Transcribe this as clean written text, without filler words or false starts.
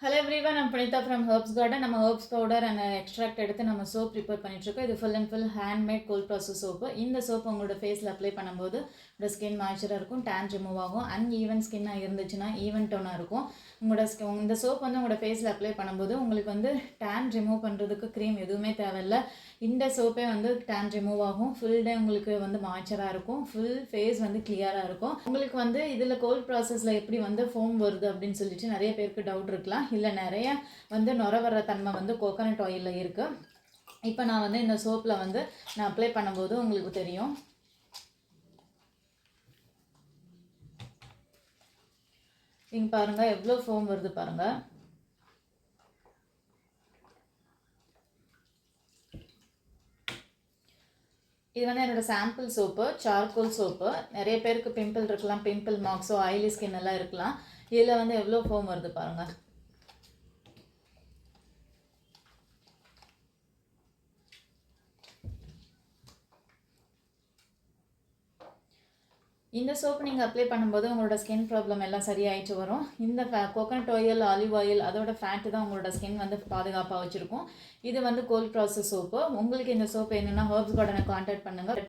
Hello everyone, I'm Pranita from Herbs Garden. நம்ம herbs powder and extract எடுத்து நம்ம soap prepare பண்ணிட்டு இருக்கோம். இது full and full handmade cold process soap. இந்த soap உங்களோட ஃபேஸ்ல அப்ளை பண்ணும்போது உங்களோட ஸ்கின் மாய்ஸ்சரா இருக்கும், tan ரிமூவ் ஆகும், uneven skin இருந்துச்சுன்னா ஈவன் டோனா இருக்கும். இந்த soap வந்து உங்களோட ஃபேஸ்ல அப்ளை பண்ணும்போது உங்களுக்கு வந்து tan ரிமூவ் பண்றதுக்கு க்ரீம் எதுவுமே தேவையில்லை. இந்த சோப்பே வந்து tan ரிமூவ் ஆகும், ஃபுல் டே உங்களுக்கு வந்து மாய்ஸ்சரா இருக்கும், ஃபுல் ஃபேஸ் வந்து கிளியரா இருக்கும். உங்களுக்கு வந்து இதுல கோல்ட் ப்ராசஸ்ல எப்படி வந்து ஃபோம் வருது அப்படின்னு சொல்லிட்டு நிறைய பேருக்கு டவுட் இருக்கலாம். இல்லை நிறைய வந்து நுர வர தன்மை வந்து கோகோனட் ஆயிலில் இருக்குது. இப்போ நான் வந்து இந்த சோப்பில் வந்து நான் அப்ளை பண்ணும்போது உங்களுக்கு தெரியும். இங்கே பாருங்கள் எவ்வளோ ஃபோம் வருது பாருங்கள். இது வந்து என்னோட சாம்பிள் சோப்பு, சார்கோல் சோப்பு. நிறைய பேருக்கு பிம்பிள் இருக்கலாம், பிம்பிள் மார்க்ஸோ ஆயிலி ஸ்கின் எல்லாம் இருக்கலாம். இதில் வந்து எவ்வளோ ஃபோம் வருது பாருங்கள். இந்த சோப் நீங்கள் அப்ளை பண்ணும்போது உங்களோட ஸ்கின் ப்ராப்ளம் எல்லாம் சரியாயிட்டு வரும். இந்த கோகனட் ஆயில், ஆலிவ் ஆயில் அதோட ஃபேட்டு தான் உங்களோட ஸ்கின் வந்து பாதுகாப்பாக வச்சுருக்கும். இது வந்து கோல்ட் ப்ராசஸ் சோப்பு. உங்களுக்கு இந்த சோப் வேணும்னா ஹெர்ப்ஸ் கார்டனை கான்டாக்ட் பண்ணுங்கள்.